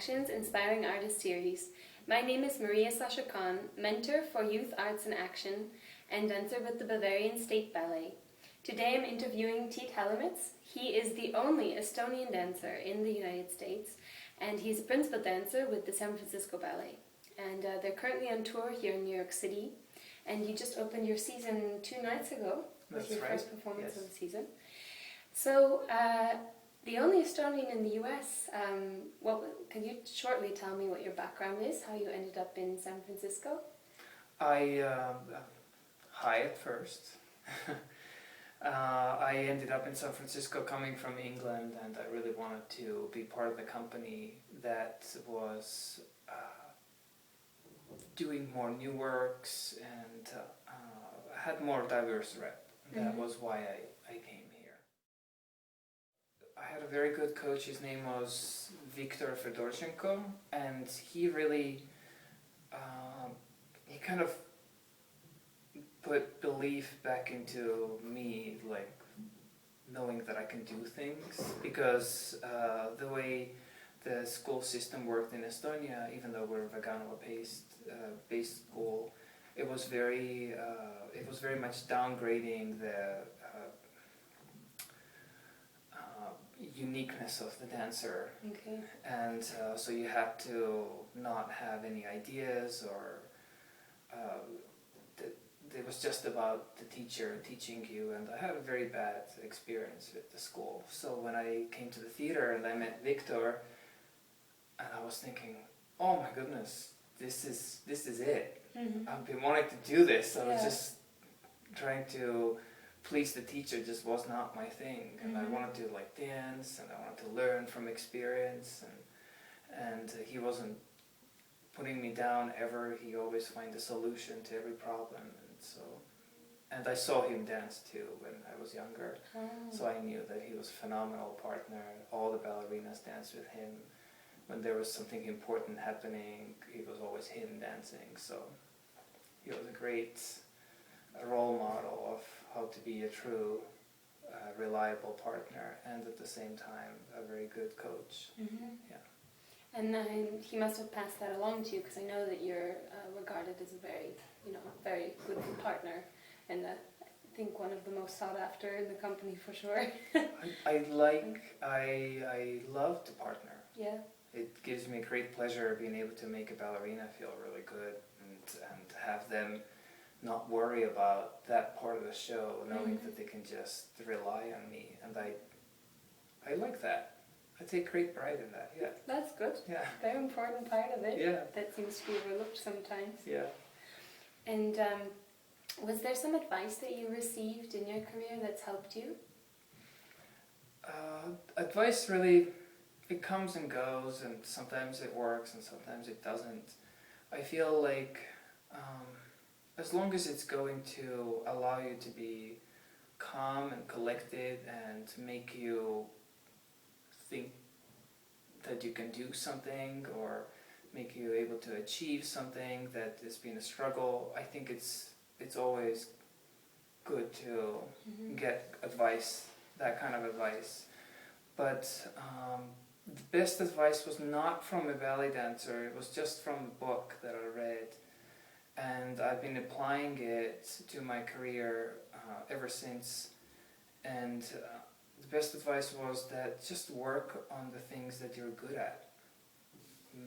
Action's Inspiring Artist Series. My name is Maria Sascha, mentor for Youth Arts in Action and dancer with the Bavarian State Ballet. Today I'm interviewing Tiit Helimets. He is the only Estonian dancer in the United States, and he's a principal dancer with the San Francisco Ballet. And they're currently on tour here in New York City, and you just opened your season 2 nights ago with your first performance of the season. So, the only Estonian in the US, can you shortly tell me what your background is, how you ended up in San Francisco? Hi at first. I ended up in San Francisco coming from England, and I really wanted to be part of the company that was doing more new works and had more diverse rep. That was why I came here. I had a very good coach. His name was Viktor Fedorchenko, and he really he kind of put belief back into me, like knowing that I can do things, because the way the school system worked in Estonia, even though we're a Veganova-based school, it was very much downgrading the uniqueness of the dancer. Okay. And so you had to not have any ideas, or it was just about the teacher teaching you, and I had a very bad experience with the school. So when I came to the theater and I met Victor, and I was thinking, oh my goodness, this is it. I've been wanting to do this. I was just trying to please the teacher, just was not my thing. And I wanted to like dance, and I wanted to learn from experience, and he wasn't putting me down ever. He always find a solution to every problem. And I saw him dance too when I was younger, so I knew that he was a phenomenal partner. All the ballerinas danced with him. When there was something important happening, it was always him dancing. So he was a great role model of how to be a true, reliable partner, and at the same time a very good coach. Yeah. And he must have passed that along to you, because I know that you're regarded as a very good partner, and I think one of the most sought after in the company for sure. I love to partner. Yeah. It gives me great pleasure being able to make a ballerina feel really good, and have them not worry about that part of the show, knowing that they can just rely on me, and I like that. I take great pride in that. Yeah. That's good. Yeah. Very important part of it. Yeah. That seems to be overlooked sometimes. Yeah. And was there some advice that you received in your career that's helped you? Advice really, it comes and goes, and sometimes it works and sometimes it doesn't. I feel like as long as it's going to allow you to be calm and collected and make you think that you can do something, or make you able to achieve something that has been a struggle, I think it's always good to get advice, that kind of advice. But the best advice was not from a ballet dancer, it was just from a book that I read, and I've been applying it to my career ever since. And the best advice was that just work on the things that you're good at.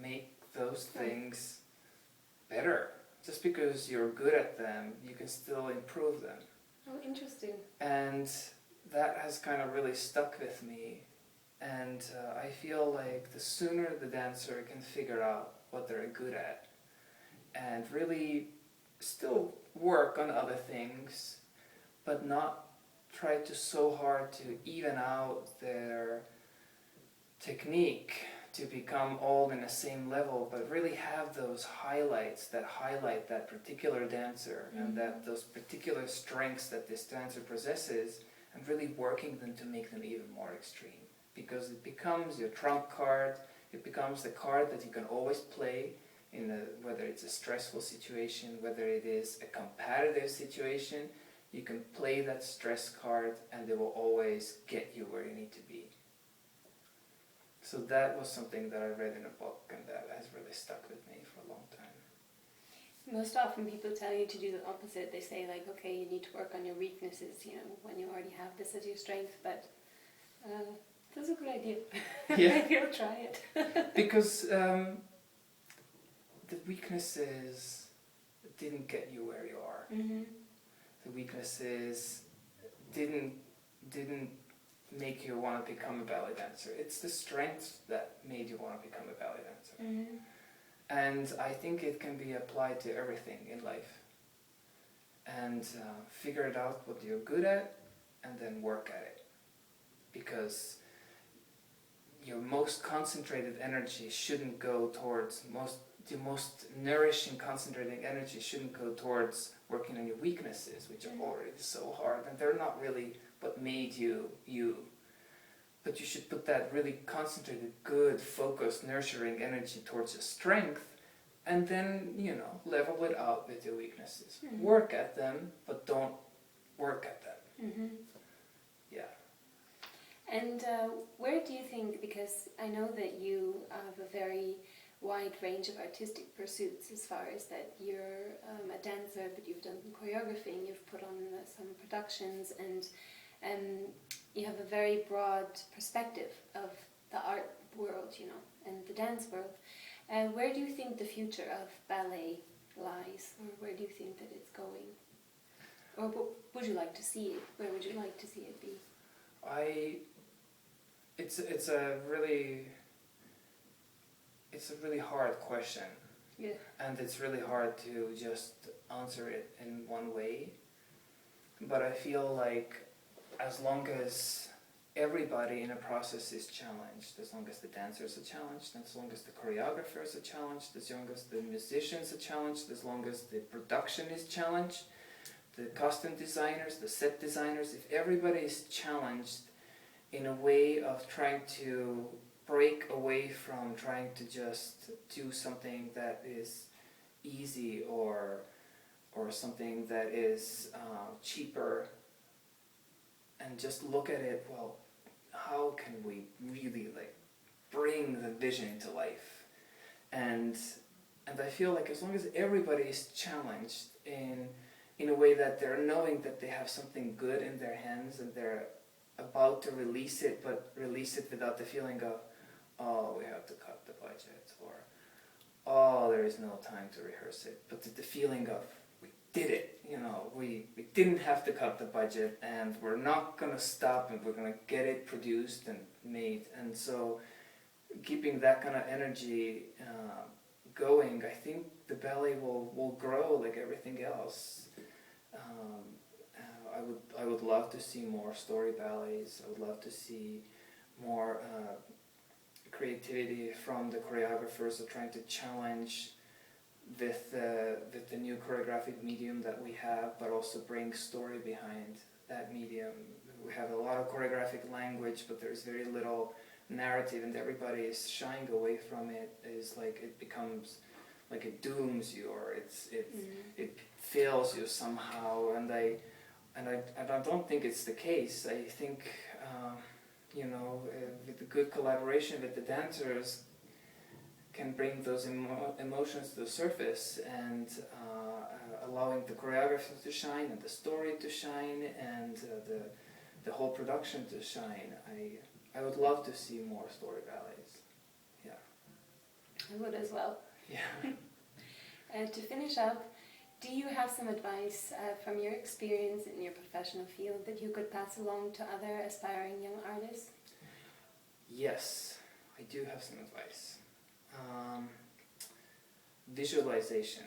Make those things better. Just because you're good at them, you can still improve them. Oh, interesting. And that has kind of really stuck with me. And I feel like the sooner the dancer can figure out what they're good at, and really still work on other things, but not try so hard to even out their technique to become all in the same level, but really have those highlights that highlight that particular dancer and those particular strengths that this dancer possesses, and really working them to make them even more extreme. Because it becomes your trump card, it becomes the card that you can always play in whether it's a stressful situation, whether it is a competitive situation. You can play that stress card and they will always get you where you need to be. So that was something that I read in a book, and that has really stuck with me for a long time. Most often people tell you to do the opposite. They say like, okay, you need to work on your weaknesses, you know, when you already have this as your strength, but that's a good idea. Yeah. Maybe I'll try it. Because the weaknesses didn't get you where you are. Mm-hmm. The weaknesses didn't make you want to become a ballet dancer. It's the strengths that made you want to become a ballet dancer. Mm-hmm. And I think it can be applied to everything in life. And figure it out what you're good at, and then work at it. Because your most concentrated energy shouldn't go towards the most nourishing, concentrating energy shouldn't go towards working on your weaknesses, which are already so hard, and they're not really what made you you. But you should put that really concentrated, good, focused, nurturing energy towards your strength, and then, you know, level it out with your weaknesses. Mm-hmm. Work at them, but don't work at them. Mm-hmm. Yeah. And where do you think, because I know that you have a very wide range of artistic pursuits as far as that you're a dancer, but you've done choreography and you've put on some productions, and you have a very broad perspective of the art world, you know, and the dance world. Where do you think the future of ballet lies, or where do you think that it's going? Or what would you like to see it? Where would you like to see it be? It's a really hard question. Yeah. And it's really hard to just answer it in one way. But I feel like as long as everybody in a process is challenged, as long as the dancers are challenged, as long as the choreographers are challenged, as long as the musicians are challenged, as long as the production is challenged, the costume designers, the set designers, if everybody is challenged in a way of trying to break away from trying to just do something that is easy or something that is cheaper, and just look at it, well, how can we really like bring the vision to life? And I feel like as long as everybody is challenged in a way that they're knowing that they have something good in their hands and they're about to release it, but release it without the feeling of, oh, we have to cut the budget, or oh, there is no time to rehearse it, but the feeling of, we did it, you know, we didn't have to cut the budget, and we're not going to stop, and we're going to get it produced and made. And so keeping that kind of energy going, I think the ballet will grow like everything else. I would love to see more story ballets. I would love to see more creativity from the choreographers of trying to challenge with the new choreographic medium that we have, but also bring story behind that medium. We have a lot of choreographic language, but there's very little narrative, and everybody is shying away from it. It's like it becomes like it dooms you, or it fails you somehow. And I don't think it's the case. I think with the good collaboration with the dancers, can bring those emotions to the surface, and allowing the choreography to shine and the story to shine and the whole production to shine. I would love to see more story ballets. Yeah. I would as well. Yeah. To finish up, do you have some advice from your experience in your professional field that you could pass along to other aspiring young artists? Yes, I do have some advice. Visualization.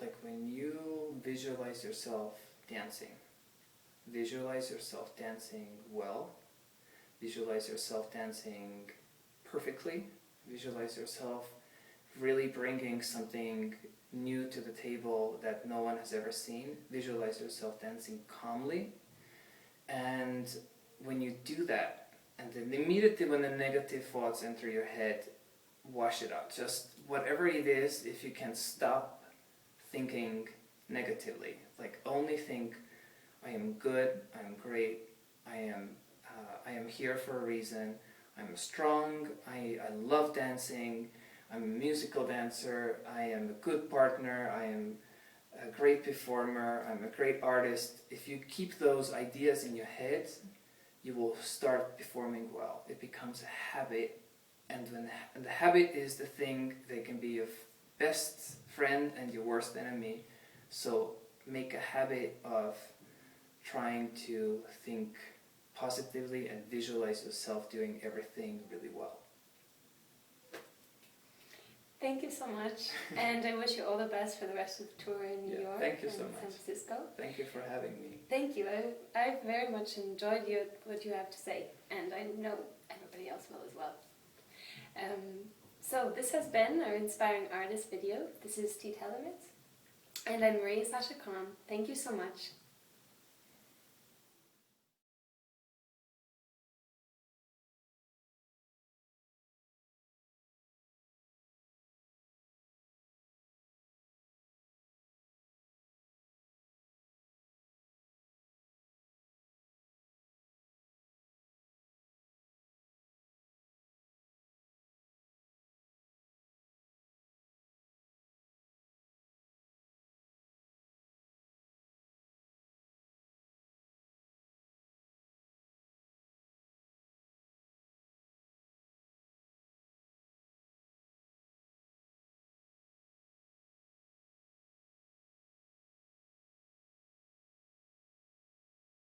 Like when you visualize yourself dancing, visualize yourself dancing well, visualize yourself dancing perfectly, visualize yourself really bringing something new to the table that no one has ever seen, visualize yourself dancing calmly, and when you do that, and then immediately when the negative thoughts enter your head, wash it out. Just whatever it is, if you can stop thinking negatively, like only think, I am good, I am great, I am here for a reason, I'm strong, I love dancing, I'm a musical dancer, I am a good partner, I am a great performer, I'm a great artist. If you keep those ideas in your head, you will start performing well. It becomes a habit, and the habit is the thing that can be your best friend and your worst enemy. So make a habit of trying to think positively and visualize yourself doing everything really well. Thank you so much, and I wish you all the best for the rest of the tour in New York thank you so and much. San Francisco. Thank you for having me. Thank you. I very much enjoyed what you have to say, and I know everybody else will as well. So this has been our Inspiring Artist video. This is Tiit Helimets, and I'm Maria Sascha. Thank you so much.